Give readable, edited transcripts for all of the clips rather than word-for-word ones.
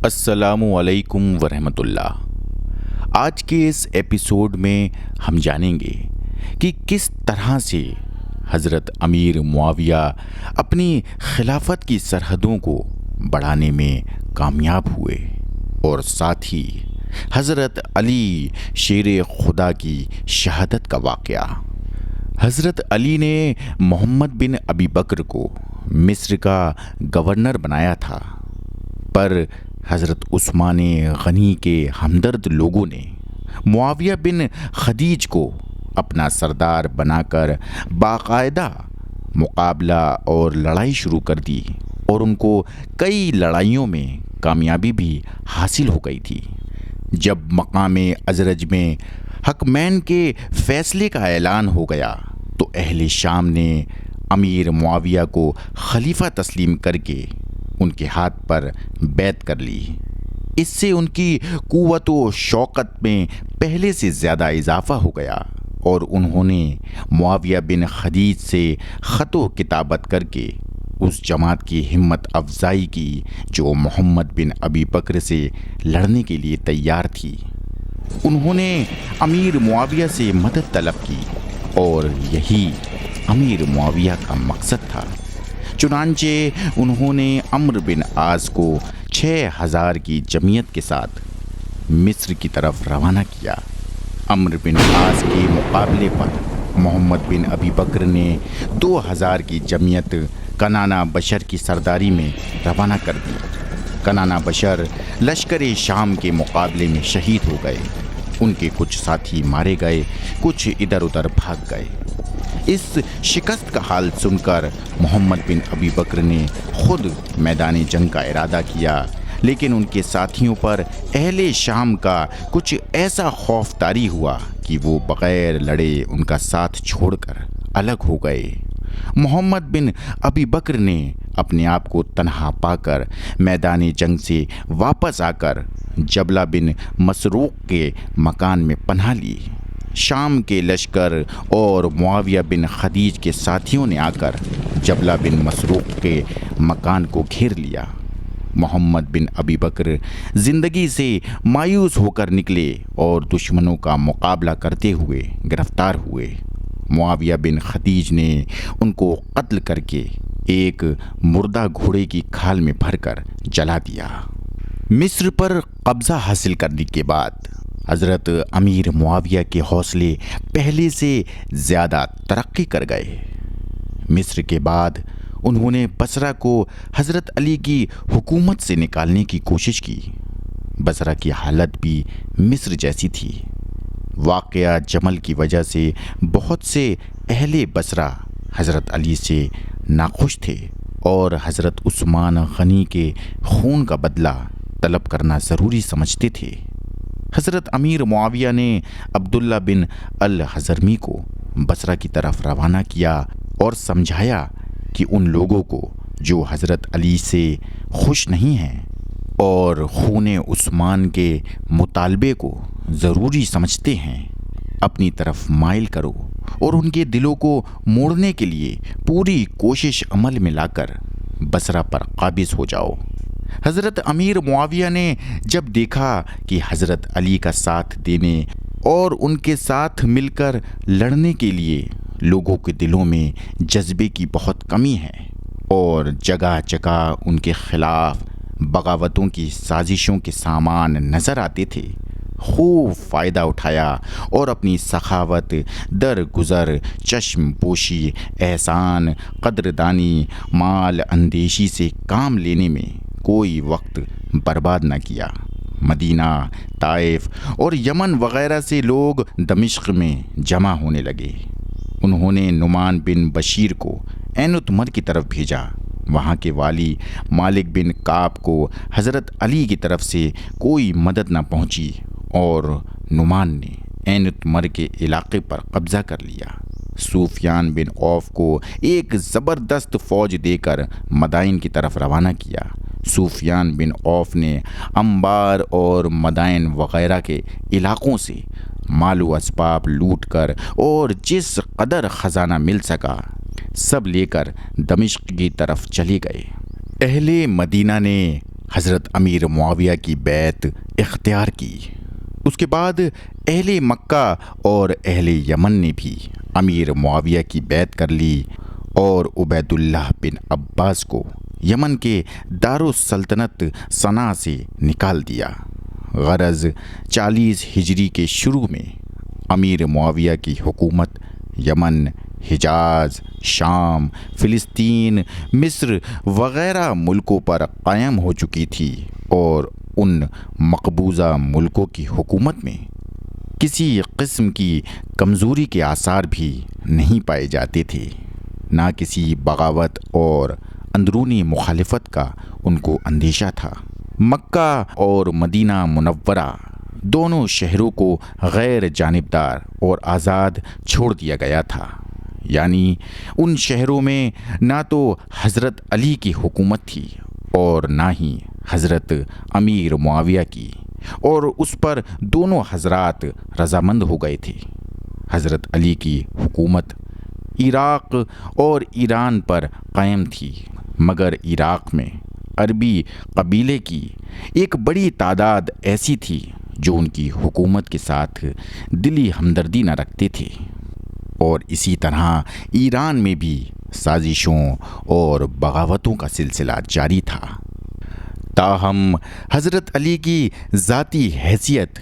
السلام علیکم ورحمۃ اللہ۔ آج کے اس ایپیسوڈ میں ہم جانیں گے کہ کس طرح سے حضرت امیر معاویہ اپنی خلافت کی سرحدوں کو بڑھانے میں کامیاب ہوئے اور ساتھ ہی حضرت علی شیر خدا کی شہادت کا واقعہ۔ حضرت علی نے محمد بن ابی بکر کو مصر کا گورنر بنایا تھا، پر حضرت عثمان غنی کے ہمدرد لوگوں نے معاویہ بن خدیج کو اپنا سردار بنا کر باقاعدہ مقابلہ اور لڑائی شروع کر دی اور ان کو کئی لڑائیوں میں کامیابی بھی حاصل ہو گئی تھی۔ جب مقام ازرج میں حکمین کے فیصلے کا اعلان ہو گیا تو اہل شام نے امیر معاویہ کو خلیفہ تسلیم کر کے ان کے ہاتھ پر بیعت کر لی۔ اس سے ان کی قوت و شوکت میں پہلے سے زیادہ اضافہ ہو گیا اور انہوں نے معاویہ بن خدیج سے خط و کتابت کر کے اس جماعت کی ہمت افزائی کی جو محمد بن ابی بکر سے لڑنے کے لیے تیار تھی۔ انہوں نے امیر معاویہ سے مدد طلب کی اور یہی امیر معاویہ کا مقصد تھا۔ چنانچہ انہوں نے عمرو بن عاص کو 6000 کی جمعیت کے ساتھ مصر کی طرف روانہ کیا۔ عمرو بن عاص کے مقابلے پر محمد بن ابی بکر نے 2000 کی جمعیت کنانہ بشر کی سرداری میں روانہ کر دی۔ کنانہ بشر لشکر شام کے مقابلے میں شہید ہو گئے۔ ان کے کچھ ساتھی مارے گئے، کچھ ادھر ادھر بھاگ گئے۔ اس شکست کا حال سن کر محمد بن ابی بکر نے خود میدان جنگ کا ارادہ کیا، لیکن ان کے ساتھیوں پر اہل شام کا کچھ ایسا خوف طاری ہوا کہ وہ بغیر لڑے ان کا ساتھ چھوڑ کر الگ ہو گئے۔ محمد بن ابی بکر نے اپنے آپ کو تنہا پا کر میدان جنگ سے واپس آ کر جبلہ بن مسروق کے مکان میں پناہ لی۔ شام کے لشکر اور معاویہ بن خدیج کے ساتھیوں نے آ کر جبلہ بن مسروق کے مکان کو گھیر لیا۔ محمد بن ابی بکر زندگی سے مایوس ہو کر نکلے اور دشمنوں کا مقابلہ کرتے ہوئے گرفتار ہوئے۔ معاویہ بن خدیج نے ان کو قتل کر کے ایک مردہ گھوڑے کی کھال میں بھر کر جلا دیا۔ مصر پر قبضہ حاصل کرنے کے بعد حضرت امیر معاویہ کے حوصلے پہلے سے زیادہ ترقی کر گئے۔ مصر کے بعد انہوں نے بصرہ کو حضرت علی کی حکومت سے نکالنے کی کوشش کی۔ بصرہ کی حالت بھی مصر جیسی تھی۔ واقعہ جمل کی وجہ سے بہت سے اہل بصرہ حضرت علی سے ناخوش تھے اور حضرت عثمان غنی کے خون کا بدلہ طلب کرنا ضروری سمجھتے تھے۔ حضرت امیر معاویہ نے عبداللہ بن الحضرمی کو بصرہ کی طرف روانہ کیا اور سمجھایا کہ ان لوگوں کو جو حضرت علی سے خوش نہیں ہیں اور خون عثمان کے مطالبے کو ضروری سمجھتے ہیں، اپنی طرف مائل کرو اور ان کے دلوں کو موڑنے کے لیے پوری کوشش عمل میں لا کر بصرہ پر قابض ہو جاؤ۔ حضرت امیر معاویہ نے جب دیکھا کہ حضرت علی کا ساتھ دینے اور ان کے ساتھ مل کر لڑنے کے لیے لوگوں کے دلوں میں جذبے کی بہت کمی ہے اور جگہ جگہ ان کے خلاف بغاوتوں کی سازشوں کے سامان نظر آتے تھے، خوب فائدہ اٹھایا اور اپنی سخاوت، درگزر، چشم پوشی، احسان، قدردانی، مال اندیشی سے کام لینے میں کوئی وقت برباد نہ کیا۔ مدینہ، طائف اور یمن وغیرہ سے لوگ دمشق میں جمع ہونے لگے۔ انہوں نے نعمان بن بشیر کو عین تمر کی طرف بھیجا۔ وہاں کے والی مالک بن کعب کو حضرت علی کی طرف سے کوئی مدد نہ پہنچی اور نعمان نے عین تمر کے علاقے پر قبضہ کر لیا۔ سفیان بن عوف کو ایک زبردست فوج دے کر مدائن کی طرف روانہ کیا۔ سفیان بن عوف نے انبار اور مدائن وغیرہ کے علاقوں سے مال و اسباب لوٹ کر اور جس قدر خزانہ مل سکا سب لے کر دمشق کی طرف چلے گئے۔ اہل مدینہ نے حضرت امیر معاویہ کی بیعت اختیار کی۔ اس کے بعد اہل مکہ اور اہل یمن نے بھی امیر معاویہ کی بیعت کر لی اور عبید اللہ بن عباس کو یمن کے دارالسلطنت صنعاء سے نکال دیا۔ غرض 40 ہجری کے شروع میں امیر معاویہ کی حکومت یمن، حجاز، شام، فلسطین، مصر وغیرہ ملکوں پر قائم ہو چکی تھی اور ان مقبوضہ ملکوں کی حکومت میں کسی قسم کی کمزوری کے آثار بھی نہیں پائے جاتے تھے، نہ کسی بغاوت اور اندرونی مخالفت کا ان کو اندیشہ تھا۔ مکہ اور مدینہ منورہ دونوں شہروں کو غیر جانبدار اور آزاد چھوڑ دیا گیا تھا، یعنی ان شہروں میں نہ تو حضرت علی کی حکومت تھی اور نہ ہی حضرت امیر معاویہ کی، اور اس پر دونوں حضرات رضامند ہو گئے تھے۔ حضرت علی کی حکومت عراق اور ایران پر قائم تھی، مگر عراق میں عربی قبیلے کی ایک بڑی تعداد ایسی تھی جو ان کی حکومت کے ساتھ دلی ہمدردی نہ رکھتے تھے، اور اسی طرح ایران میں بھی سازشوں اور بغاوتوں کا سلسلہ جاری تھا۔ تاہم حضرت علی کی ذاتی حیثیت،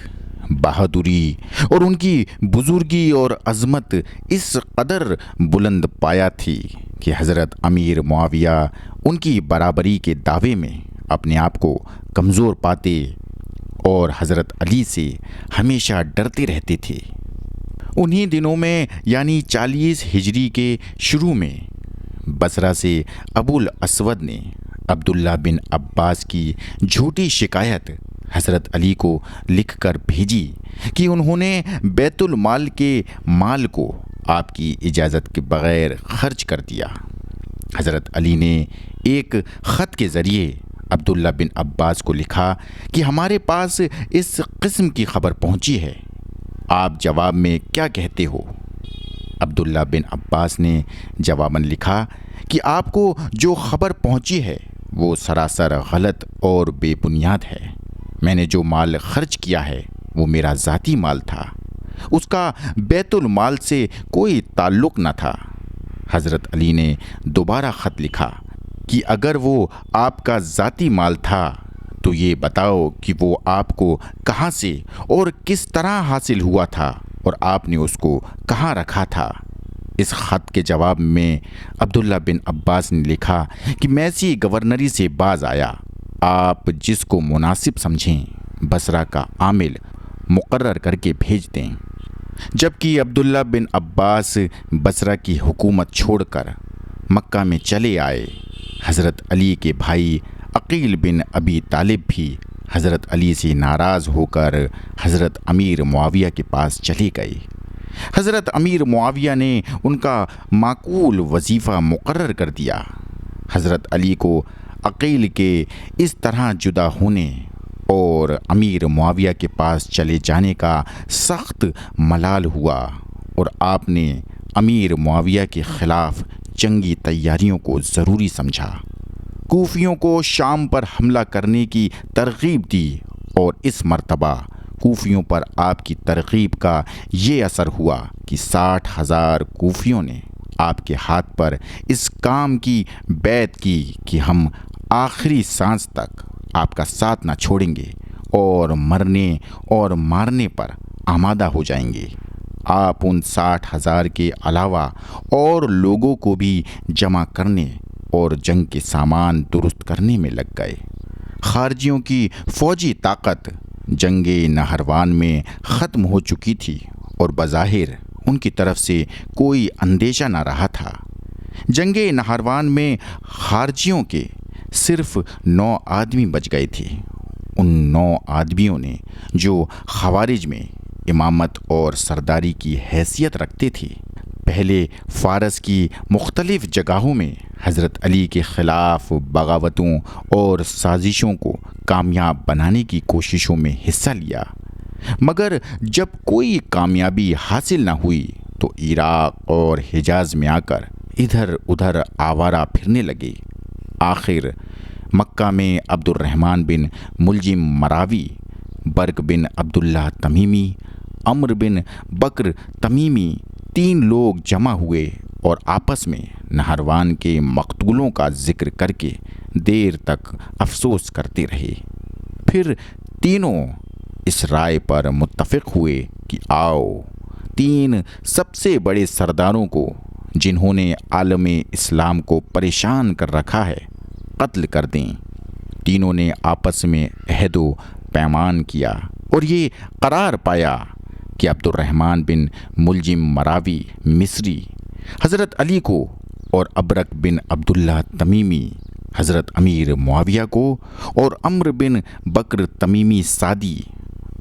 بہادری اور ان کی بزرگی اور عظمت اس قدر بلند پایا تھی کہ حضرت امیر معاویہ ان کی برابری کے دعوے میں اپنے آپ کو کمزور پاتے اور حضرت علی سے ہمیشہ ڈرتے رہتے تھے۔ انہی دنوں میں یعنی 40 ہجری کے شروع میں بصرہ سے ابو الاسود نے عبداللہ بن عباس کی جھوٹی شکایت حضرت علی کو لکھ کر بھیجی کہ انہوں نے بیت المال کے مال کو آپ کی اجازت کے بغیر خرچ کر دیا۔ حضرت علی نے ایک خط کے ذریعے عبداللہ بن عباس کو لکھا کہ ہمارے پاس اس قسم کی خبر پہنچی ہے، آپ جواب میں کیا کہتے ہو؟ عبداللہ بن عباس نے جواباً لکھا کہ آپ کو جو خبر پہنچی ہے وہ سراسر غلط اور بے بنیاد ہے۔ میں نے جو مال خرچ کیا ہے وہ میرا ذاتی مال تھا، اس کا بیت المال سے کوئی تعلق نہ تھا۔ حضرت علی نے دوبارہ خط لکھا کہ اگر وہ آپ کا ذاتی مال تھا تو یہ بتاؤ کہ وہ آپ کو کہاں سے اور کس طرح حاصل ہوا تھا اور آپ نے اس کو کہاں رکھا تھا۔ اس خط کے جواب میں عبداللہ بن عباس نے لکھا کہ میں سی گورنری سے باز آیا، آپ جس کو مناسب سمجھیں بصرہ کا عامل مقرر کر کے بھیج دیں۔ جبکہ عبداللہ بن عباس بصرہ کی حکومت چھوڑ کر مکہ میں چلے آئے، حضرت علی کے بھائی عقیل بن ابی طالب بھی حضرت علی سے ناراض ہو کر حضرت امیر معاویہ کے پاس چلے گئے۔ حضرت امیر معاویہ نے ان کا معقول وظیفہ مقرر کر دیا۔ حضرت علی کو عقیل کے اس طرح جدا ہونے اور امیر معاویہ کے پاس چلے جانے کا سخت ملال ہوا، اور آپ نے امیر معاویہ کے خلاف جنگی تیاریوں کو ضروری سمجھا، کوفیوں کو شام پر حملہ کرنے کی ترغیب دی، اور اس مرتبہ کوفیوں پر آپ کی ترغیب کا یہ اثر ہوا کہ 60,000 کوفیوں نے آپ کے ہاتھ پر اس کام کی بیعت کی کہ ہم آخری سانس تک آپ کا ساتھ نہ چھوڑیں گے اور مرنے اور مارنے پر آمادہ ہو جائیں گے۔ آپ ان 60,000 کے علاوہ اور لوگوں کو بھی جمع کرنے اور جنگ کے سامان درست کرنے میں لگ گئے۔ خارجیوں کی فوجی طاقت جنگ نہروان میں ختم ہو چکی تھی اور بظاہر ان کی طرف سے کوئی اندیشہ نہ رہا تھا۔ جنگ نہروان میں خارجیوں کے صرف 9 آدمی بچ گئے تھے۔ ان 9 آدمیوں نے جو خوارج میں امامت اور سرداری کی حیثیت رکھتے تھے، پہلے فارس کی مختلف جگہوں میں حضرت علی کے خلاف بغاوتوں اور سازشوں کو کامیاب بنانے کی کوششوں میں حصہ لیا، مگر جب کوئی کامیابی حاصل نہ ہوئی تو عراق اور حجاز میں آ کر ادھر ادھر آوارہ پھرنے لگے۔ آخر مکہ میں عبد الرحمن بن ملجم مراوی، برق بن عبداللہ تمیمی، عمر بن بکر تمیمی 3 لوگ جمع ہوئے اور آپس میں نہروان کے مقتولوں کا ذکر کر کے دیر تک افسوس کرتے رہے۔ پھر تینوں اس رائے پر متفق ہوئے کہ آؤ 3 سب سے بڑے سرداروں کو، جنہوں نے عالم اسلام کو پریشان کر رکھا ہے، قتل کر دیں۔ تینوں نے آپس میں عہد و پیمان کیا اور یہ قرار پایا کہ عبد الرحمن بن ملجم مراوی مصری حضرت علی کو اور ابرک بن عبداللہ تمیمی حضرت امیر معاویہ کو اور عمر بن بکر تمیمی سعدی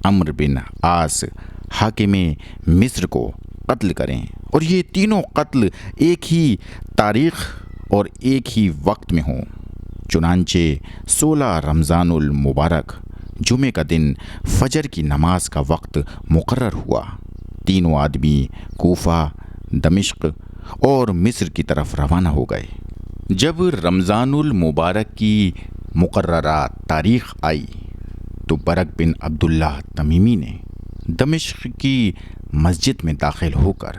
عمر بن عاص حاکم مصر کو قتل کریں، اور یہ تینوں قتل ایک ہی تاریخ اور ایک ہی وقت میں ہوں۔ چنانچہ 16 رمضان المبارک جمعہ کا دن فجر کی نماز کا وقت مقرر ہوا۔ تینوں آدمی کوفہ، دمشق اور مصر کی طرف روانہ ہو گئے۔ جب رمضان المبارک کی مقررہ تاریخ آئی تو برق بن عبداللہ تمیمی نے دمشق کی مسجد میں داخل ہو کر،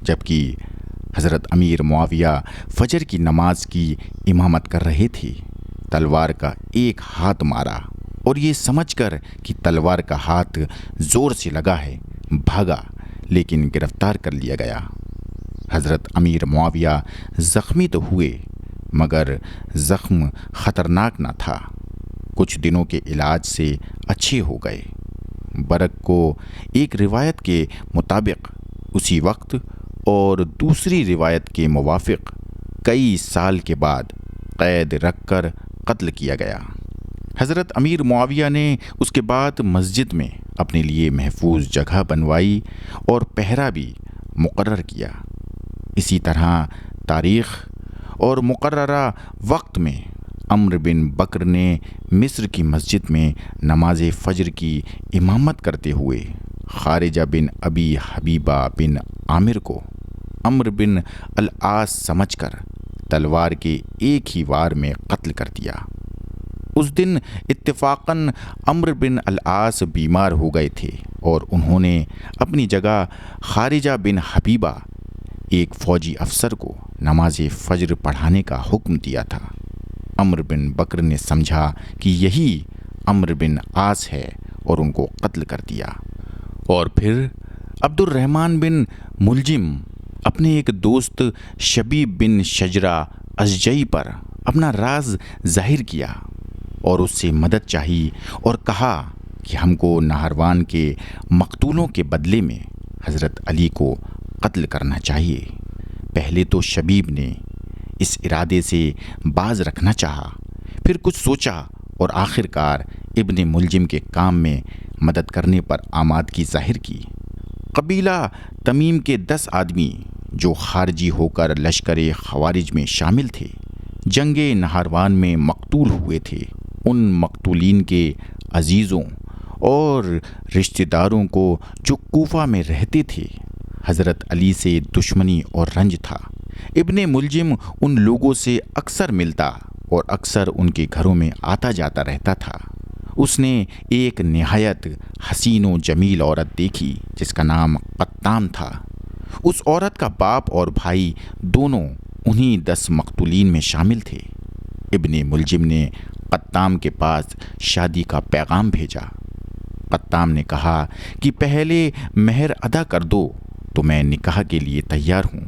جبکہ حضرت امیر معاویہ فجر کی نماز کی امامت کر رہے تھے، تلوار کا ایک ہاتھ مارا اور یہ سمجھ کر کہ تلوار کا ہاتھ زور سے لگا ہے بھاگا، لیکن گرفتار کر لیا گیا۔ حضرت امیر معاویہ زخمی تو ہوئے مگر زخم خطرناک نہ تھا، کچھ دنوں کے علاج سے اچھے ہو گئے۔ برق کو ایک روایت کے مطابق اسی وقت اور دوسری روایت کے موافق کئی سال کے بعد قید رکھ کر قتل کیا گیا۔ حضرت امیر معاویہ نے اس کے بعد مسجد میں اپنے لیے محفوظ جگہ بنوائی اور پہرا بھی مقرر کیا۔ اسی طرح تاریخ اور مقررہ وقت میں عمر بن بکر نے مصر کی مسجد میں نماز فجر کی امامت کرتے ہوئے خارجہ بن ابی حبیبہ بن عامر کو عمر بن العاص سمجھ کر تلوار کے ایک ہی وار میں قتل کر دیا۔ اس دن اتفاقاً عمر بن العاص بیمار ہو گئے تھے اور انہوں نے اپنی جگہ خارجہ بن حبیبہ ایک فوجی افسر کو نماز فجر پڑھانے کا حکم دیا تھا۔ عمر بن بکر نے سمجھا کہ یہی عمر بن عاص ہے اور ان کو قتل کر دیا، اور پھر عبد الرحمن بن ملجم اپنے ایک دوست شبیب بن شجرہ اشجعی پر اپنا راز ظاہر کیا اور اس سے مدد چاہی اور کہا کہ ہم کو نہروان کے مقتولوں کے بدلے میں حضرت علی کو قتل کرنا چاہیے۔ پہلے تو شبیب نے اس ارادے سے باز رکھنا چاہا، پھر کچھ سوچا اور آخر کار ابن ملجم کے کام میں مدد کرنے پر آمادگی ظاہر کی۔ قبیلہ تمیم کے 10 آدمی جو خارجی ہو کر لشکر خوارج میں شامل تھے، جنگ نہاروان میں مقتول ہوئے تھے۔ ان مقتولین کے عزیزوں اور رشتہ داروں کو جو کوفہ میں رہتے تھے حضرت علی سے دشمنی اور رنج تھا۔ ابن ملجم ان لوگوں سے اکثر ملتا اور اکثر ان کے گھروں میں آتا جاتا رہتا تھا۔ اس نے ایک نہایت حسین و جمیل عورت دیکھی جس کا نام قطام تھا۔ اس عورت کا باپ اور بھائی دونوں انہی 10 مقتولین میں شامل تھے۔ ابن ملجم نے قطام کے پاس شادی کا پیغام بھیجا۔ قطام نے کہا کہ پہلے مہر ادا کر دو تو میں نکاح کے لیے تیار ہوں۔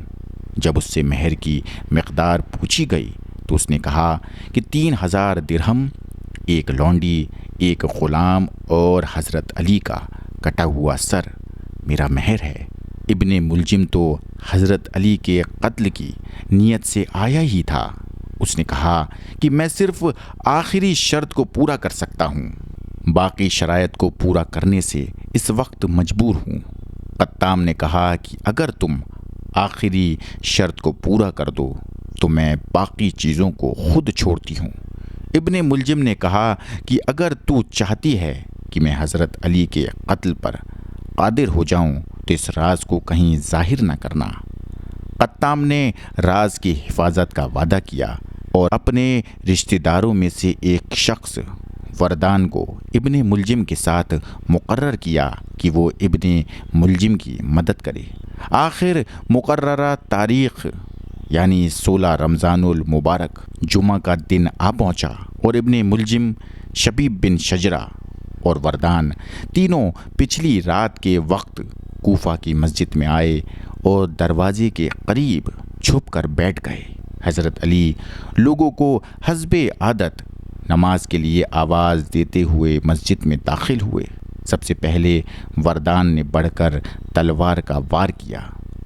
جب اس سے مہر کی مقدار پوچھی گئی تو اس نے کہا کہ 3000 درہم، ایک لونڈی، ایک غلام اور حضرت علی کا کٹا ہوا سر میرا مہر ہے۔ ابن ملجم تو حضرت علی کے قتل کی نیت سے آیا ہی تھا۔ اس نے کہا کہ میں صرف آخری شرط کو پورا کر سکتا ہوں، باقی شرائط کو پورا کرنے سے اس وقت مجبور ہوں۔ قطام نے کہا کہ اگر تم آخری شرط کو پورا کر دو تو میں باقی چیزوں کو خود چھوڑتی ہوں۔ ابن ملجم نے کہا کہ اگر تو چاہتی ہے کہ میں حضرت علی کے قتل پر قادر ہو جاؤں تو اس راز کو کہیں ظاہر نہ کرنا۔ قطام نے راز کی حفاظت کا وعدہ کیا، اور اپنے رشتہ داروں میں سے ایک شخص وردان کو ابن ملجم کے ساتھ مقرر کیا کہ وہ ابن ملجم کی مدد کرے۔ آخر مقررہ تاریخ یعنی 16 رمضان المبارک جمعہ کا دن آ پہنچا اور ابن ملجم، شبیب بن شجرہ اور وردان تینوں پچھلی رات کے وقت کوفہ کی مسجد میں آئے اور دروازے کے قریب چھپ کر بیٹھ گئے۔ حضرت علی لوگوں کو حسب عادت نماز کے لیے آواز دیتے ہوئے مسجد میں داخل ہوئے۔ سب سے پہلے وردان نے بڑھ کر تلوار کا وار کیا،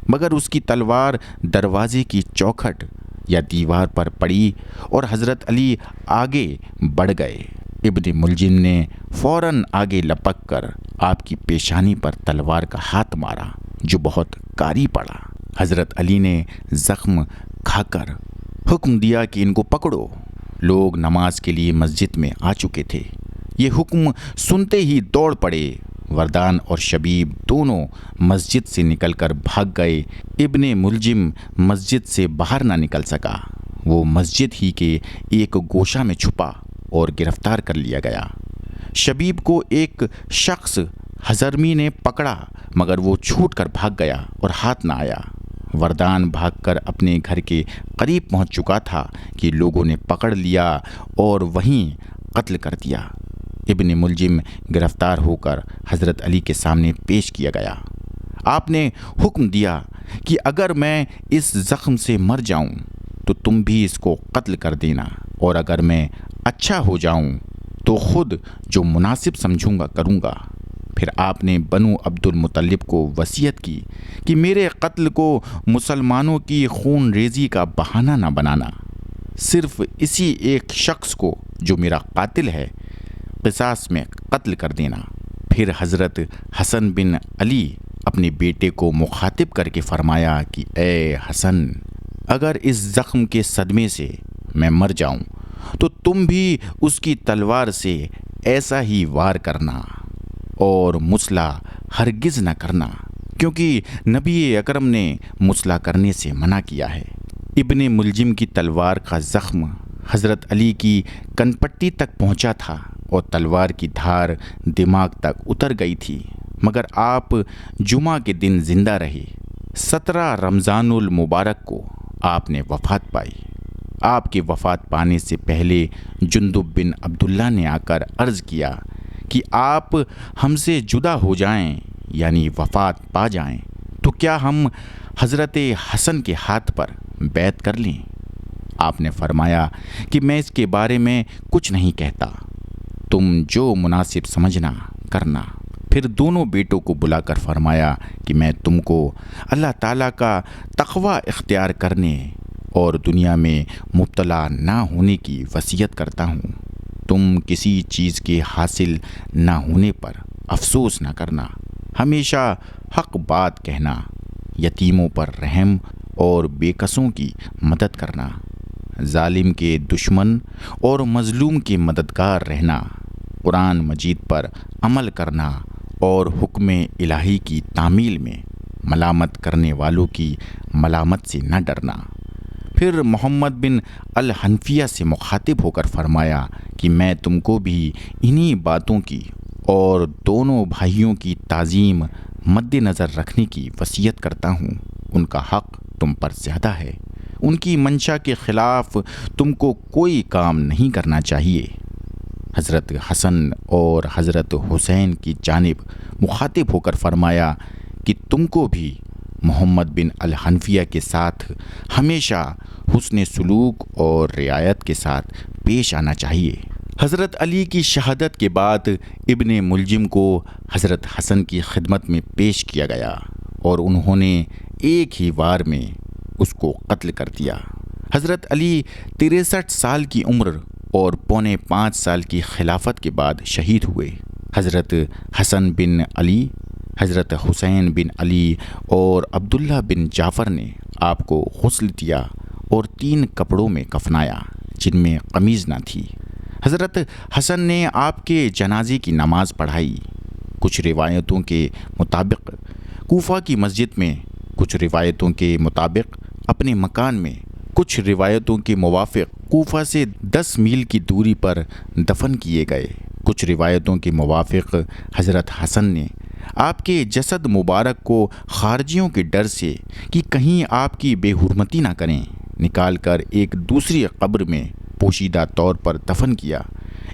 مگر اس کی تلوار دروازے کی چوکھٹ یا دیوار پر پڑی اور حضرت علی آگے بڑھ گئے۔ ابن ملجم نے فوراً آگے لپک کر آپ کی پیشانی پر تلوار کا ہاتھ مارا جو بہت کاری پڑا۔ حضرت علی نے زخم کھا کر حکم دیا کہ ان کو پکڑو۔ لوگ نماز کے لیے مسجد میں آ چکے تھے۔ یہ حکم سنتے ہی دوڑ پڑے۔ وردان اور شبیب دونوں مسجد سے نکل کر بھاگ گئے۔ ابن ملجم مسجد سے باہر نہ نکل سکا۔ وہ مسجد ہی کے ایک گوشہ میں چھپا اور گرفتار کر لیا گیا۔ شبیب کو ایک شخص حضرمی نے پکڑا، مگر وہ چھوٹ کر بھاگ گیا اور ہاتھ نہ آیا۔ وردان بھاگ کر اپنے گھر کے قریب پہنچ چکا تھا کہ لوگوں نے پکڑ لیا اور وہیں قتل کر دیا۔ ابن ملجم گرفتار ہو کر حضرت علی کے سامنے پیش کیا گیا۔ آپ نے حکم دیا کہ اگر میں اس زخم سے مر جاؤں تو تم بھی اس کو قتل کر دینا، اور اگر میں اچھا ہو جاؤں تو خود جو مناسب سمجھوں گا کروں گا۔ پھر آپ نے بنو عبد المطلب کو وصیت کی کہ میرے قتل کو مسلمانوں کی خون ریزی کا بہانہ نہ بنانا، صرف اسی ایک شخص کو جو میرا قاتل ہے قصاص میں قتل کر دینا۔ پھر حضرت حسن بن علی اپنے بیٹے کو مخاطب کر کے فرمایا کہ اے حسن، اگر اس زخم کے صدمے سے میں مر جاؤں تو تم بھی اس کی تلوار سے ایسا ہی وار کرنا اور مسلح ہرگز نہ کرنا، کیونکہ نبی اکرم نے مسلح کرنے سے منع کیا ہے۔ ابن ملجم کی تلوار کا زخم حضرت علی کی کنپٹی تک پہنچا تھا اور تلوار کی دھار دماغ تک اتر گئی تھی، مگر آپ جمعہ کے دن زندہ رہے۔ 17 رمضان المبارک کو آپ نے وفات پائی۔ آپ کے وفات پانے سے پہلے جندب بن عبداللہ نے آ کر عرض کیا کہ آپ ہم سے جدا ہو جائیں یعنی وفات پا جائیں تو کیا ہم حضرت حسن کے ہاتھ پر بیعت کر لیں؟ آپ نے فرمایا کہ میں اس کے بارے میں کچھ نہیں کہتا، تم جو مناسب سمجھنا کرنا۔ پھر دونوں بیٹوں کو بلا کر فرمایا کہ میں تم کو اللہ تعالیٰ کا تقوی اختیار کرنے اور دنیا میں مبتلا نہ ہونے کی وصیت کرتا ہوں۔ تم کسی چیز کے حاصل نہ ہونے پر افسوس نہ کرنا، ہمیشہ حق بات کہنا، یتیموں پر رحم اور بے کسوں کی مدد کرنا، ظالم کے دشمن اور مظلوم کے مددگار رہنا، قرآن مجید پر عمل کرنا اور حکم الہی کی تعمیل میں ملامت کرنے والوں کی ملامت سے نہ ڈرنا۔ پھر محمد بن الحنفیہ سے مخاطب ہو کر فرمایا کہ میں تم کو بھی انہی باتوں کی اور دونوں بھائیوں کی تعظیم مد نظر رکھنے کی وصیت کرتا ہوں۔ ان کا حق تم پر زیادہ ہے، ان کی منشا کے خلاف تم کو کوئی کام نہیں کرنا چاہیے۔ حضرت حسن اور حضرت حسین کی جانب مخاطب ہو کر فرمایا کہ تم کو بھی محمد بن الحنفیہ کے ساتھ ہمیشہ حسن سلوک اور رعایت کے ساتھ پیش آنا چاہیے۔ حضرت علی کی شہادت کے بعد ابن ملجم کو حضرت حسن کی خدمت میں پیش کیا گیا اور انہوں نے ایک ہی وار میں اس کو قتل کر دیا۔ حضرت علی 63 سال کی عمر اور 4.25 سال کی خلافت کے بعد شہید ہوئے۔ حضرت حسن بن علی، حضرت حسین بن علی اور عبداللہ بن جعفر نے آپ کو غسل دیا اور 3 کپڑوں میں کفنایا جن میں قمیض نہ تھی۔ حضرت حسن نے آپ کے جنازے کی نماز پڑھائی، کچھ روایتوں کے مطابق کوفہ کی مسجد میں، کچھ روایتوں کے مطابق اپنے مکان میں کچھ روایتوں کے موافق کوفہ سے 10 میل کی دوری پر دفن کیے گئے۔ کچھ روایتوں کے موافق حضرت حسن نے آپ کے جسد مبارک کو خارجیوں کے ڈر سے کہ کہیں آپ کی بے حرمتی نہ کریں، نکال کر ایک دوسری قبر میں پوشیدہ طور پر دفن کیا۔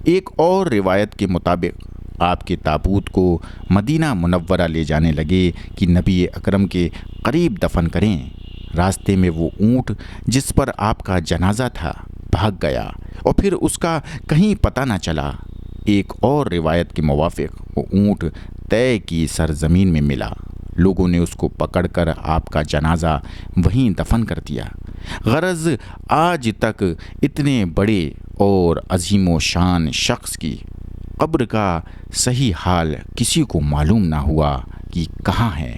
ایک اور روایت کے مطابق آپ کے تابوت کو مدینہ منورہ لے جانے لگے کہ نبی اکرم کے قریب دفن کریں۔ راستے میں وہ اونٹ جس پر آپ کا جنازہ تھا بھاگ گیا اور پھر اس کا کہیں پتہ نہ چلا۔ ایک اور روایت کے موافق وہ اونٹ طے کی سرزمین میں ملا۔ لوگوں نے اس کو پکڑ کر آپ کا جنازہ وہیں دفن کر دیا۔ غرض آج تک اتنے بڑے اور عظیم و شان شخص کی قبر کا صحیح حال کسی کو معلوم نہ ہوا کہ کہاں ہے۔